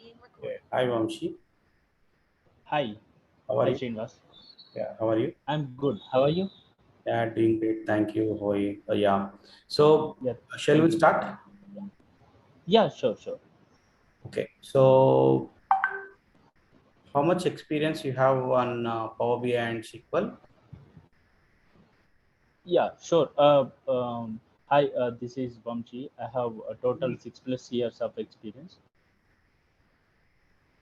Okay. Hi, Vamshi. Hi, How are hi you? Srinivas. Yeah, how are you? I'm good. How are you? Yeah, doing great. Thank you. How are you? Yeah. So, Yeah, shall we thank you. start? Yeah, sure, sure. Okay. So, how much experience you have on Power BI and SQL? Yeah, sure. Hi, this is Vamshi. I have a total 6+ years of experience.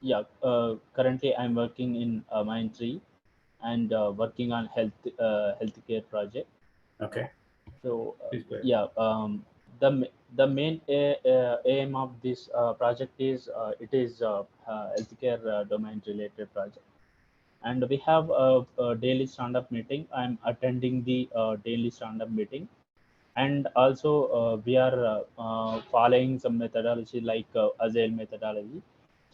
Yeah, currently I'm working in Mindtree and working on healthcare project. Okay. So Please go ahead. yeah, the main aim of this project is it is healthcare domain related project. And we have a daily stand-up meeting. I'm attending the daily stand-up meeting, and also we are following some methodology like agile methodology.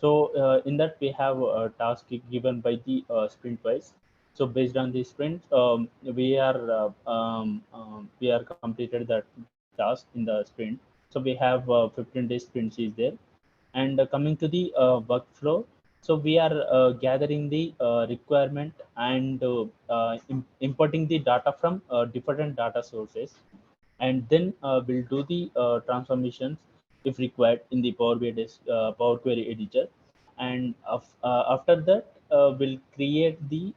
So in that we have a task given by the sprint wise. So based on the sprint, we are completed that task in the sprint. So we have 15 days sprints is there. And coming to the workflow, so we are gathering the requirement and importing the data from different data sources, and then we'll do the transformations if required in the Power Query editor. And after that, we'll create the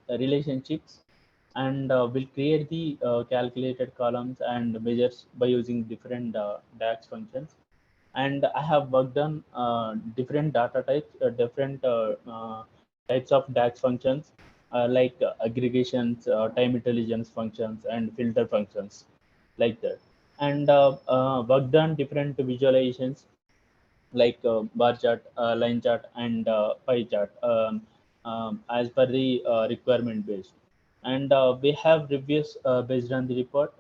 relationships, and we'll create the calculated columns and measures by using different DAX functions. And I have worked on different data types, different types of DAX functions, like aggregations, time intelligence functions, and filter functions, like that. And worked on different visualizations like bar chart, line chart, and pie chart, as per the requirement based. And we have reviews based on the report,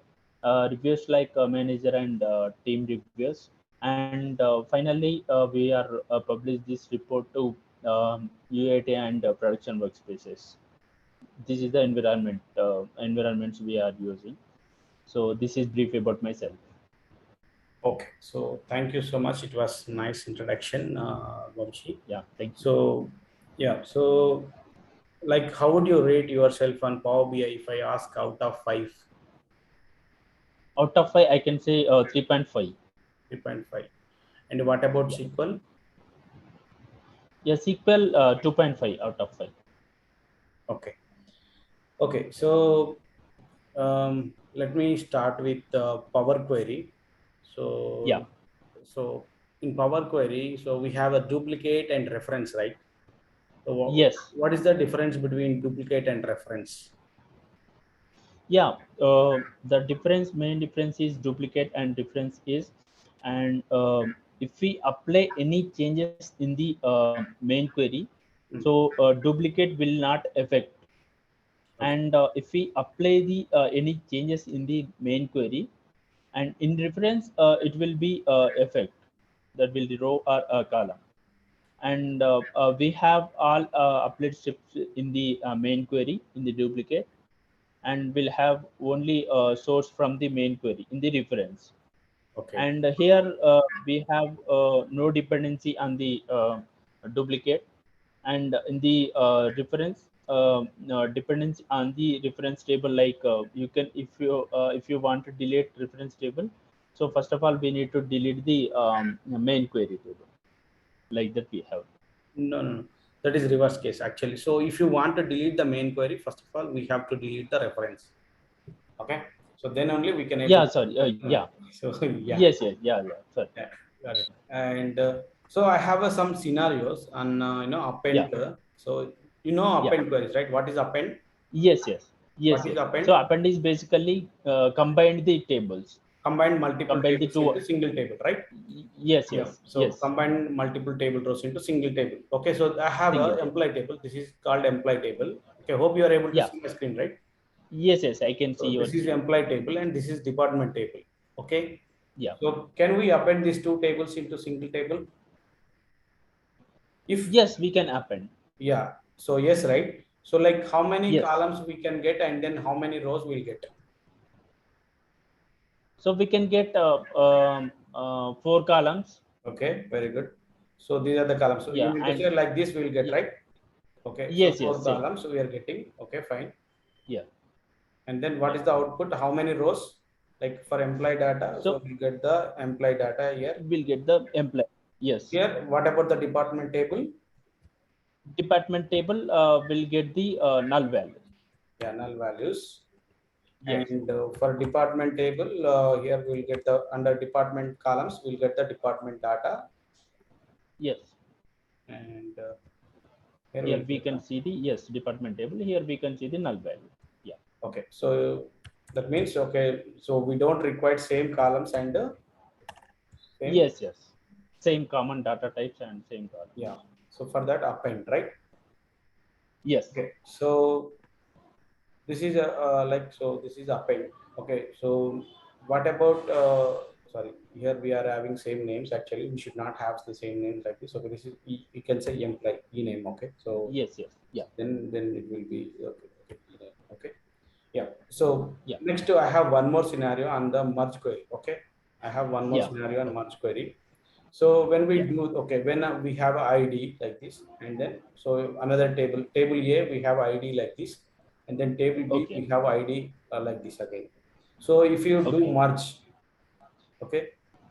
reviews like manager and team reviews. And finally, we are publish this report to UAT and production workspaces. This is the environments we are using. So this is brief about myself. Okay. So, thank you so much. It was nice introduction, Vamshi. Yeah, thank you. So, yeah. So, like, how would you rate yourself on Power BI if I ask out of 5, Out of 5, I can say 3.5. 3.5? And what about Yeah. SQL? Yeah, SQL 2.5 out of 5. Okay. Okay. So, let me start with Power Query. Yeah. So in Power Query, so we have a duplicate and reference, right? So Yes. what is the difference between duplicate and reference? Yeah. The difference, main difference is duplicate and difference is, and if we apply any changes in the main query, Mm. so duplicate will not affect. Okay. And if we apply the any changes in the main query, and in reference, it will be effect, that will the row or column. And we have all applied steps in the main query in the duplicate, and we'll have only source from the main query in the reference. Okay. And here we have no dependency on the duplicate. And in the reference, dependence on the reference table, like you can, if you want to delete reference table, so first of all we need to delete the main query table, like that we have. No, no, no. That is reverse case actually. So if you want to delete the main query, first of all, we have to delete the reference. Okay. So then only we can able Yeah, to. sorry. Yeah. So yeah. Yes, yes, yeah, yeah. Sorry. Yeah, got it. And so I have some scenarios on Yeah, append. So you know yeah. append queries, right? What is append? Yes, yes, What yes, is yes. So append? append is basically combined the tables, Combine multiple combine the tables two. into single table, right? Yes, Yeah. yes, So yes. combine multiple table rows into single table. Okay. So I have Single a table. employee table. This is called employee table. Okay. Hope you are able to Yeah. see my screen, right? Yes, yes. I can see So your this is screen. employee table and this is department table. Okay. Yeah. So can we append these two tables into single table? If Yes, we can append. yeah, so yes, right. So like how many Yes. columns we can get and then how many rows we'll get? So we can get 4 columns. Okay, very good. So these are the columns. So you Yeah, will and consider like this we will get, yeah, right? Okay, so yes, four yes, same. columns we are getting. Okay, fine. Yeah, And then what yeah. is the output? How many rows? Like for employee data, so So we get the employee data here. we'll get the employee. Yes. Here, what about the department table? Department table will get the null value. Yeah, null values. Yes. And for department table, here we'll get the under department columns, we'll get the department data. Yes. And here Here we'll we get can the, see the, yes, department table. Here we can see the null value. Yeah. okay. So that means, okay, so we don't require same columns and same, Yes, yes. Same common data types and same yeah. columns. So for that append, right? Yes. Okay. So this is a like, so this is append. Okay. So what about, sorry, here we are having same names. Actually, we should not have the same names like this. Okay. This is, you can say employee, e name. Okay. So Yes, yes. Yeah. then it will be okay. Okay. Okay. Yeah. So Yeah. next I have one more scenario on the merge query. Okay. I have one more Yeah. scenario on Okay. merge query. So when we Yeah. do, okay, when we have a ID like this, and then so another table A we have ID like this, and then table B Okay. we have ID like this again. So if you do Okay. merge, okay,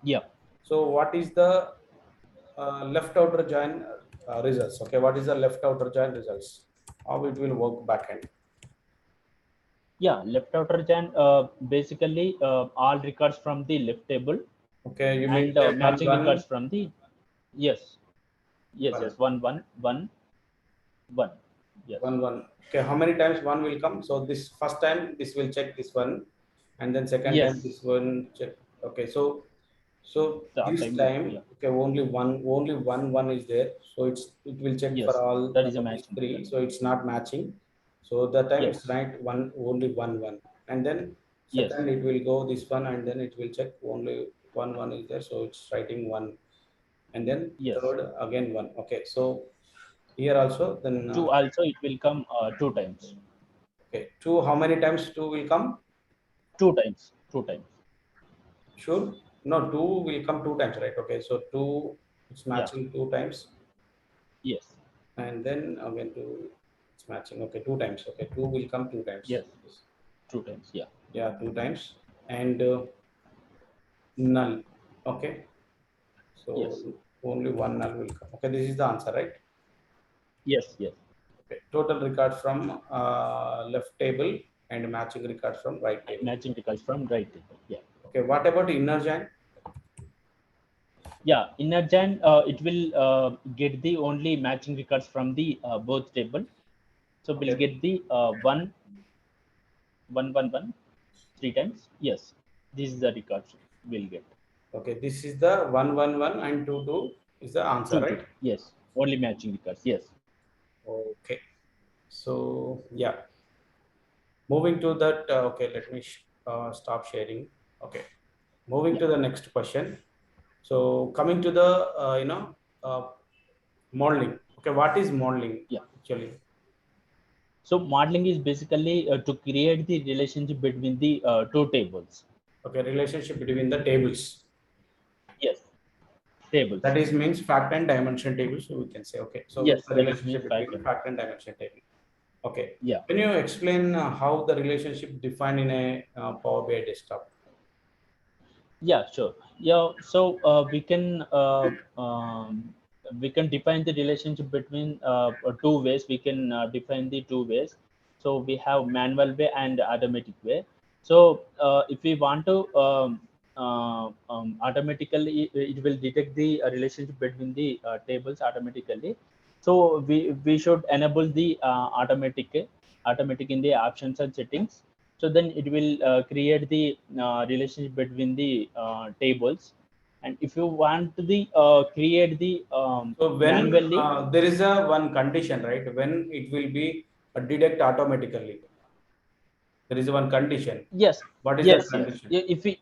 Yeah. so what is the left outer join results? Okay, what is the left outer join results? How it will work backend? Yeah. Left outer join basically all records from the left table Okay, you mean and say one matching records one from the, yes, yes, one. yes, one, one, one, one. Yes. One. Okay, how many times one will come? So this first time this will check this one, and then second time Yes. this one check. Okay, so Start this time. time, Yeah. okay, only one is there. So it will check for Yes. all That is a these matching three. record. So it's not matching. So the time it's Yes. right one only one, and then Yes. second it will go this one, and then it will check only one is there. So it's writing one, and then Yes. third again one. Okay, so here also then. Two also it will come two times. Okay, two, how many times two will come? Two times. Two times. Sure. No, two will come two times, right? Okay, so two, it's Yeah. matching two times, Yes. and then again two, it's matching. Okay, two times. Okay, two will come two times. Yes. Two times. Yeah. Yeah, two times, and null. Okay, so Yes. only one null will come. Okay, this is the answer, right? Yes. Yes. Okay, total records from left table and matching records from right And table. matching records from right table. Yeah. Okay, what about inner join? Yeah. Inner join it will get the only matching records from the both table. So we'll Okay, get the one, one, one, one, three times. Yes. This is the records we'll get. okay, this is the 111 and 22 is the answer, Two, two. right? Yes. Only matching records. Yes. Okay. So yeah, moving to that. Okay, let me stop sharing. Okay, moving Yeah. to the next question. So coming to the uh, modeling. Okay, what is modeling Yeah. actually? So modeling is basically to create the relationship between the two tables. Okay, relationship between the tables. Yes, tables. That is means fact and dimension table. So we can say, okay, so Yes, the that is means relationship fact between and fact and dimension table. Okay, yeah, can you explain how the relationship defined in a Power BI desktop? yeah, sure. Yeah, so we can define the relationship between two ways. We can define the two ways. So we have manual way and automatic way. So if we want to automatically, it will detect the relationship between the tables automatically. So we should enable the automatic in the options and settings. So then it will create the relationship between the tables. And if you want the create the So when manually, there is a one condition, right? When it will be detect automatically. There is one condition. yes, What is that yes, yes. condition? If we,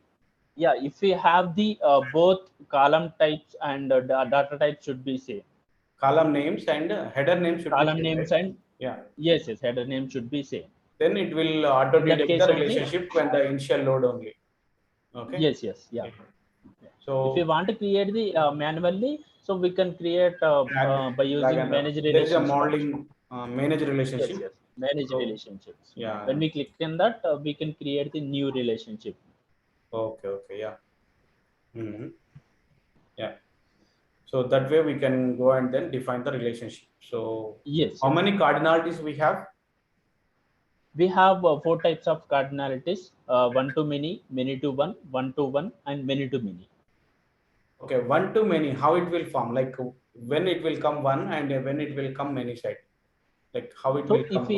yeah, if we have the both column types and data types should be same. Column names and header name should be Column same, names right? and Yeah. yes, yes, header name should be same. Then it will auto In that detect the case only, relationship when the initial load only. Okay. yes, yes, yeah. Okay. If we So want to create the manually, so we can create by drag using and drop. manage There is a relationship option. modeling manage Yes, relationship. yes, manage So relationships. When yeah. we click on that, we can create the new relationship. Okay. Okay. Yeah. Hmm. Yeah. So that way we can go and then define the relationship. So Yes, how yes. many cardinalities we have? We have four types of cardinalities: one to many, many to one, and many to many. Okay, one to many. How it will form? Like when it will come one and when it will come many side. Like how it will So come one. if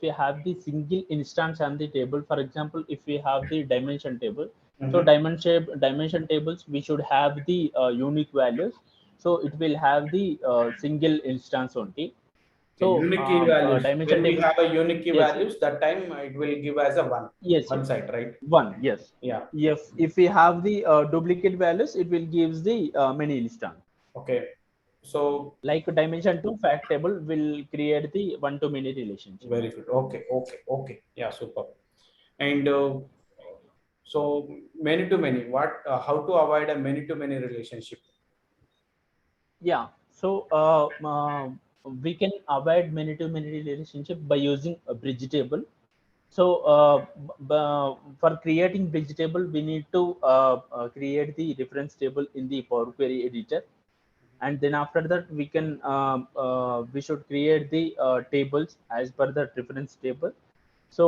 we have the single instance on the table, for example, if we have the dimension table, so Mm-hmm. dimension tables we should have the unique values. So it will have the single instance only. Okay, So unique key values. dimension When we table, have a unique key yes, yes, values, that time it will give as a yes, one yes, side, right? one, yes. Yeah. If we have the duplicate values, it will gives the many instance. Okay. So Like dimension two fact table will create the one to many relationship. very good. Okay. Okay. Okay. Yeah. Super. And so many to many. What? How to avoid a many to many relationship? Yeah, so we can avoid many to many relationship by using a bridge table. So for creating bridge table, we need to create the reference table in the Power Query editor, and then after that we should create the tables as per the reference table. So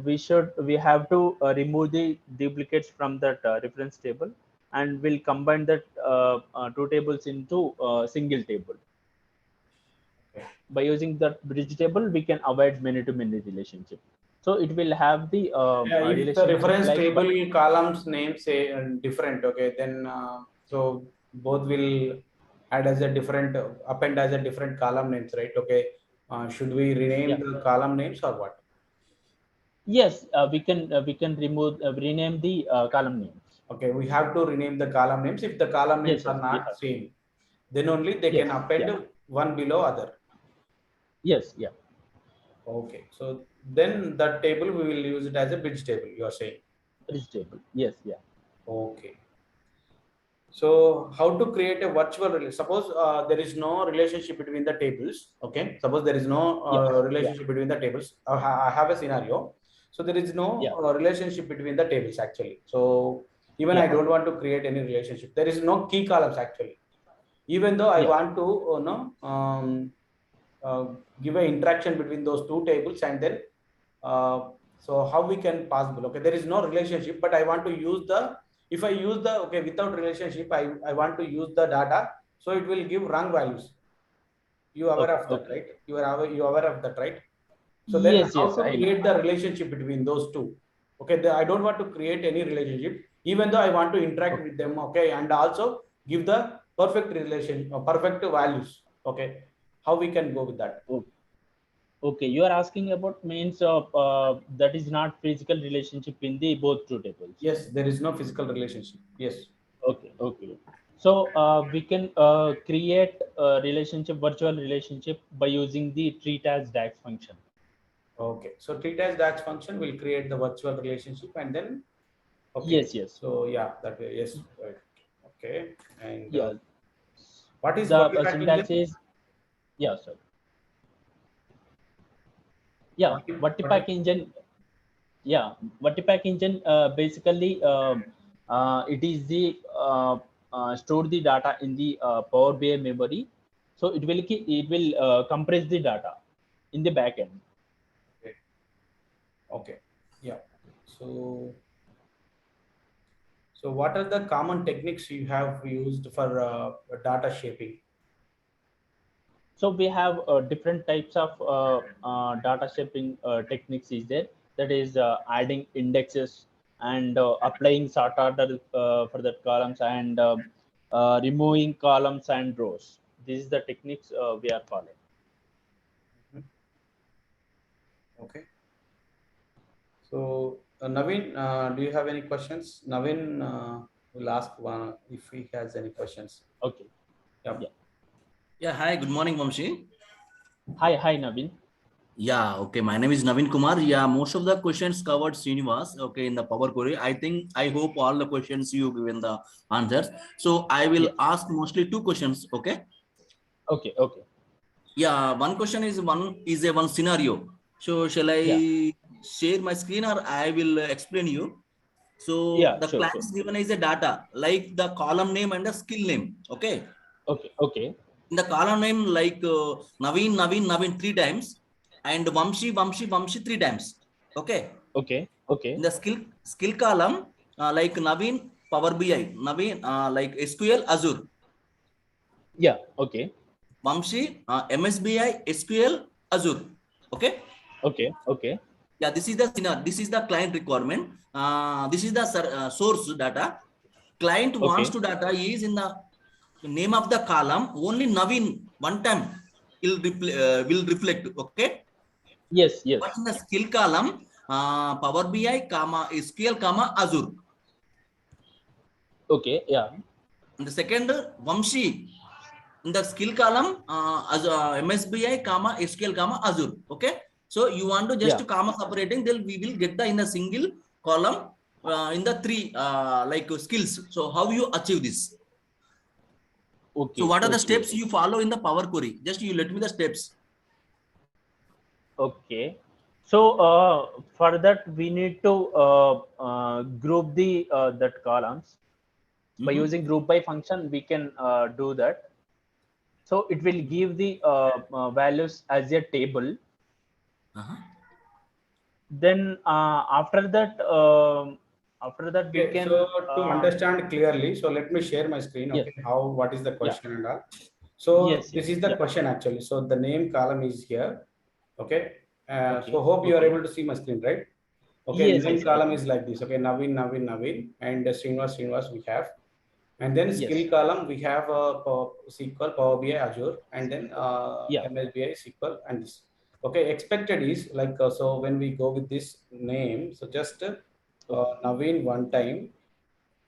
we have to remove the duplicates from that reference table, and we'll combine that two tables into a single table. Okay. By using that bridge table, we can avoid many to many relationship. So it will have the Yeah, if the relationship reference like table columns name say different, okay, then so both will add as a different append as a different column names, right? Okay, should we rename yeah. the column names or what? Yes, we can remove rename the column names. Okay, we have to rename the column names. If the column names Yes, are yes, we not have. same, then only they can Yes, append yeah. one below other. Yes, yeah. Okay, so then that table we will use it as a bridge table. You are saying. Bridge table. Yes, yeah. Okay. So how to create a virtual relationship? Suppose there is no relationship between the tables. Okay. Suppose there is no Yeah, yeah, relationship between the tables. I have a scenario. So there is no yeah, relationship between the tables actually. So even yeah, I don't want to create any relationship. There is no key columns actually. Even though I yeah. want to uh, give an interaction between those two tables and then uh, so how we can possible, okay, there is no relationship but I want to use the, if I use the, okay, without relationship I want to use the data, so it will give wrong values. You are aware Okay, of that, okay. right? You are aware of that, right? So then Yes, how yes, to I know. create the relationship between those two? Okay, I don't want to create any relationship even though I want to interact Okay, with them, okay, and also give the perfect relation perfect values. Okay, how we can go with that? okay. Okay. You are asking about means of that is not physical relationship in the both two tables. Yes, there is no physical relationship. Yes. Okay, okay. So we can create a relationship, virtual relationship by using the treat as DAX function. Okay, so t dash dax function will create the virtual relationship and then, okay, Yes, yes. so yeah, that way, yes, right. Okay, and Yeah. what is The Vertipaq syntax Engine? is, yeah, sir. Yeah, Vertipaq Vertipaq. engine. Yeah, Vertipaq engine basically it is the store the data in the Power BI memory. So it will compress the data in the backend. Okay, okay, yeah. So, so what are the common techniques you have used for data shaping? So we have different types of data shaping techniques is there. That is adding indexes and applying sort order for the columns and removing columns and rows. This is the techniques we are following. Mhm. Okay. So, Naveen, do you have any questions? Naveen will ask one if he has any questions. Okay. Yep. Yeah. Yeah, hi, good morning, Vamshi. Hi, Naveen. Yeah, okay. My name is Naveen Kumar. Yeah, most of the questions covered Srinivas, okay, in the Power Query. I hope all the questions you given the answers. So I will Yes. ask mostly two questions, okay? Okay. Okay. Yeah, one question is one scenario. So shall Yeah. I share my screen or I will explain you? So Yeah. the Sure. Sure. clients given is a data like the column name and the skill name, okay? Okay. Okay. In the column name like Naveen three times and Vamshi three times. Okay. Okay. Okay. In the skill column like Naveen Power BI, Naveen like SQL Azure, Yeah. Okay. Vamshi MSBI SQL Azure. Okay. Okay. Okay. Yeah, this is the this is the client requirement. This is the source data. Client wants Okay. to data is in the name of the column only Naveen one time will reflect. Okay. Yes. But Yes. in the skill column, Power BI, comma, SQL, comma, Azure. Okay. Yeah. And the second, Vamshi. In the skill column, MSBI, comma, SQL, comma, Azure. Okay. So you want to just Yeah. comma separating, then we will get the in a single column in the three like skills. So how you achieve this? So Okay. what are the Okay. steps you follow in the Power Query? Just you let me the steps. Okay. So for that we need to group the that columns. By using group by function, we can do that. So it will give the values as a table. Uh-huh. Then after that we Okay, so can to understand clearly, so let me share my screen. yes, Okay, how what is the yeah, question and all. So yes, this yes, is the yeah, question actually. So the name column is here. Okay, so okay, hope you are okay, able to see my screen, right? Okay, yes, name yes, column okay, is like this. Okay, Naveen, and Srinivas we have, and then skill yes, column we have SQL, Power BI, Azure, and then yeah, MSBI, SQL, and this. Okay, expected is like so when we go with this name, so just okay, Naveen one time.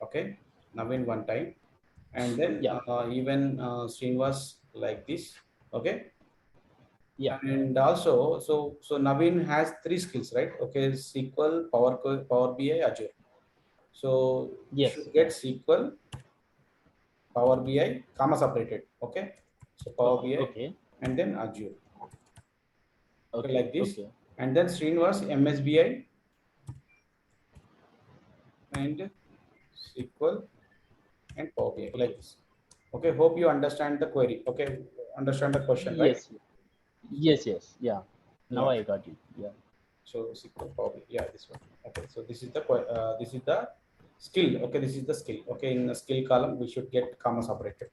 Okay, Naveen one time, and then yeah, even Srinivas like this. Okay, yeah, and also so Naveen has three skills, right? Okay, SQL, Power BI, Azure. So you yes, should get yeah, SQL, Power BI, comma separated. Okay, so Power okay, BI okay, and then Azure. Okay, okay, like this, okay, and then Srinivas MSBI and SQL and Power BI like this. Okay, hope you understand the query. Okay, understand the question, right? yes, yes, yes, yeah. Now Yeah. I got it. Yeah, So SQL Power BI. Yeah, this one. Okay, so this is the skill. Okay, this is the skill. Okay, in the skill column we should get comma separated.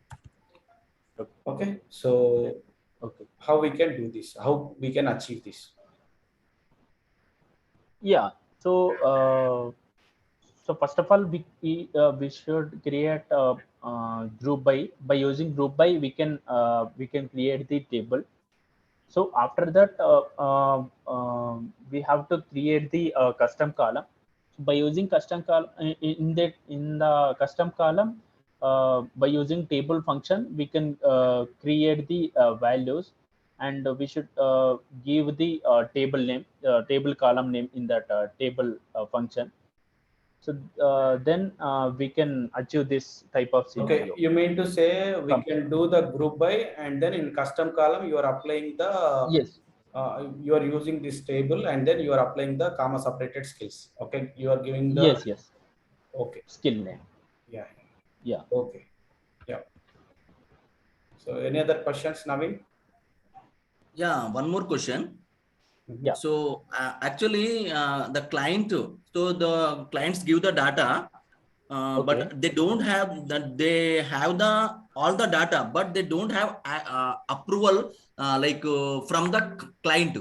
okay, Okay, so okay, how we can do this? How we can achieve this? yeah. So so first of all, we should create a group by using group by we can create the table. So after that, we have to create the custom column. So by using custom column in the custom column, by using table function, we can create the values, and we should give the table column name in that table function. So then we can achieve this type of Okay, scenario. you mean to say we Complete. can do the group by and then in custom column you are applying the Yes. you are using this table and then you are applying the comma separated skills. Okay, you are giving the Yes. Yes. okay. Skill name. Yeah. Yeah. Okay. Yeah. So any other questions, Naveen? Yeah, one more question. Mhm. Yeah. So actually, the client, so the clients give the data, Okay. but they don't have that. They have the all the data, but they don't have approval from the client.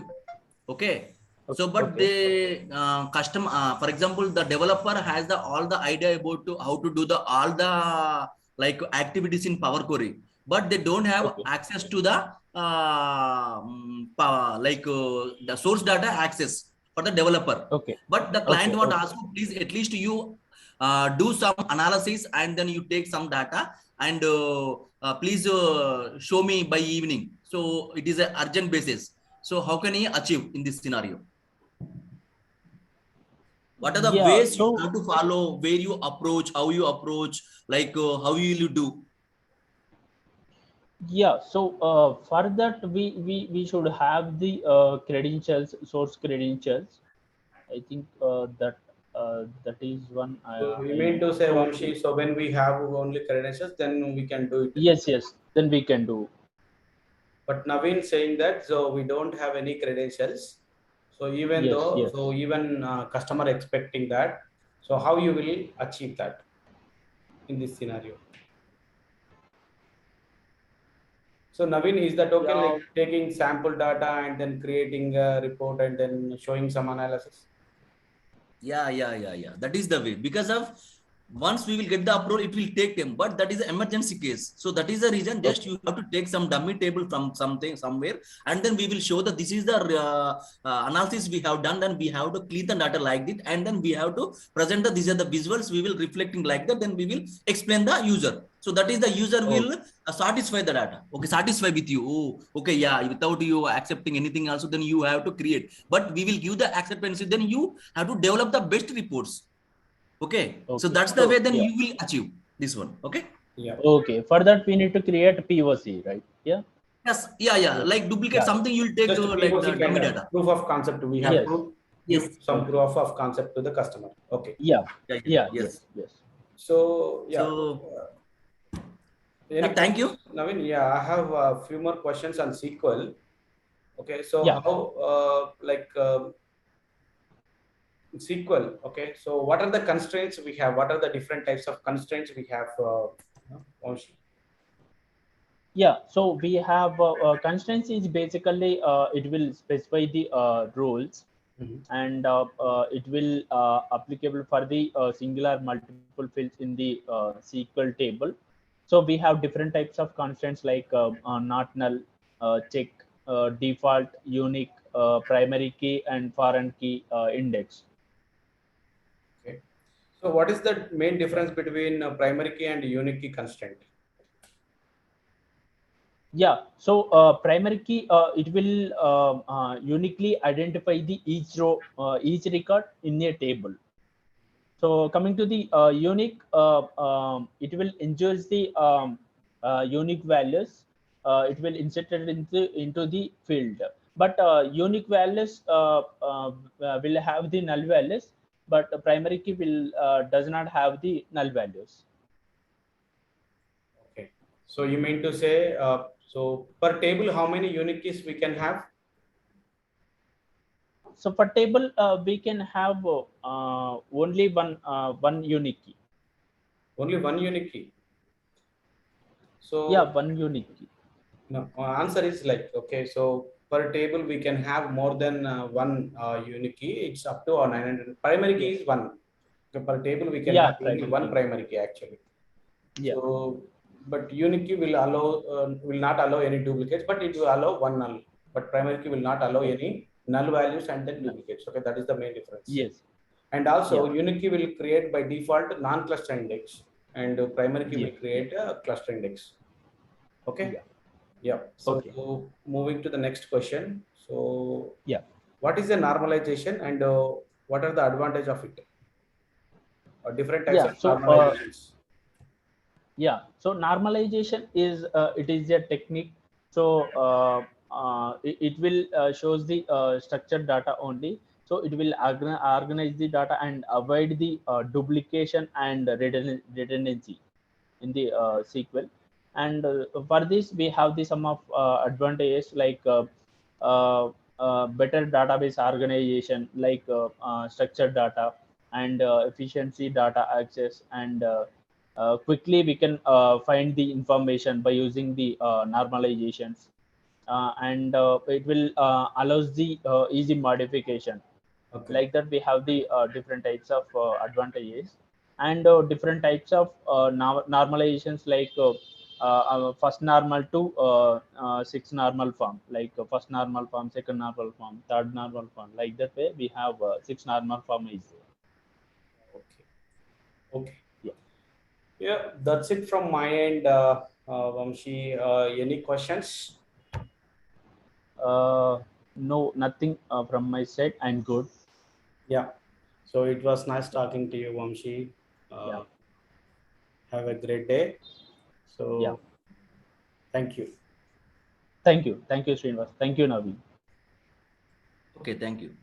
Okay. So, but Okay. they custom, for example, the developer has the all the idea about to how to do the all the like activities in Power Query, but they don't have Okay. access to the the source data access for the developer. Okay. But the client Okay. want to Okay. ask you, please at least you do some analysis and then you take some data and please show me by evening. So it is an urgent basis. So how can he achieve in this scenario? What are the Yeah, ways you so have to follow, where you approach, how you approach, like how will you do? yeah, so for that we should have the credentials, source credentials. I think that is one So you I mean to know. say, So Vamshi, so when we have only credentials, then we can do it. yes, yes, then we can do. But Naveen saying that, so we don't have any credentials. So even Yes, though, yes. so even customer expecting that, so how you will achieve that in this scenario? So Naveen, is that okay? Yeah, Like taking sample data and then creating a report and then showing some analysis? Yeah. That is the way, because of once we will get the approval, it will take time, but that is an emergency case. So that is the reason, just okay, you have to take some dummy table from something somewhere, and then we will show that this is the analysis we have done. Then we have to clean the data like this, and then we have to present the these are the visuals we will reflecting like that. Then we will explain the user. So that is the user okay, will satisfy the data. Okay, satisfy with you. Oh, okay, yeah. Without you accepting anything, also then you have to create. But we will give the acceptance. Then you have to develop the best reports. Okay, so okay. that's the way So then yeah, you will achieve this one. Okay. Yeah. okay. For that we need to create POC, right? Yeah, Yes. Yeah. yeah, Like duplicate yeah, yeah. something, you'll take Just like the POC kind dummy of data. proof of concept. We have Yes, to Yes. give some okay. proof of concept to the customer. Okay. Yeah, yeah, yes, Yes. yes. So yeah, So any thank you. questions, Naveen? Yeah, I have a few more questions on SQL. Okay, so Yeah. how SQL? Okay, so what are the constraints we have? What are the different types of constraints we have? Vamshi? Yeah, so we have constraints is basically it will specify the rules, Mhm. and it will applicable for the singular multiple fields in the SQL table. So we have different types of constraints like not null, check, default, unique, primary key, and foreign key index. Okay. So what is the main difference between primary key and unique key constraint? Yeah, so primary key it will uniquely identify the each row, each record in a table. So coming to the unique, it will ensure the unique values. It will insert it into the field. But unique values will have the null values, but the primary key will does not have the null values. Okay. So you mean to say, so per table, how many unique keys we can have? So for table, we can have only one unique key. Only one unique key. Yeah, So one unique key. no, answer is like, okay, so per table we can have more than one unique key. It's up to 900. Primary key Yes. is one. Okay, per table we can Yeah, have only primary one key. primary key actually. Yeah. So, but unique key will allow will not allow any duplicates, but it will allow one null. But primary key will not allow Okay. any null values and then No. duplicates. Okay, that is the main difference. Yes. And also Yeah. unique key will create by default non-cluster index, and primary key Yeah. will create a cluster index. Okay. Yeah. Yeah. So Okay. moving to the next question. So Yeah. what is the normalization and what are the advantage of it? Different types Yeah. of So normalizations. yeah. So normalization is it is a technique. So it will shows the structured data only. So it will organize the data and avoid the duplication and redundancy in the SQL. And for this, we have the some of advantages like uh, better database organization, like structured data and efficiency data access, and quickly we can find the information by using the normalizations. And it will allows the easy modification. Okay. Like that we have the different types of advantages, and different types of normalizations, like first normal to six normal form, like first normal form, second normal form, third normal form. Like that way we have six normal form is there. Okay. Okay. Yeah. Yeah, that's it from my end, Vamshi. Any questions? uh, no, nothing from my side. I'm good. Yeah. So it was nice talking to you, Vamshi. Yeah. Have a great day. Yeah. So thank you. Thank you. Thank you, Srinivas. Thank you, Naveen. Okay, thank you.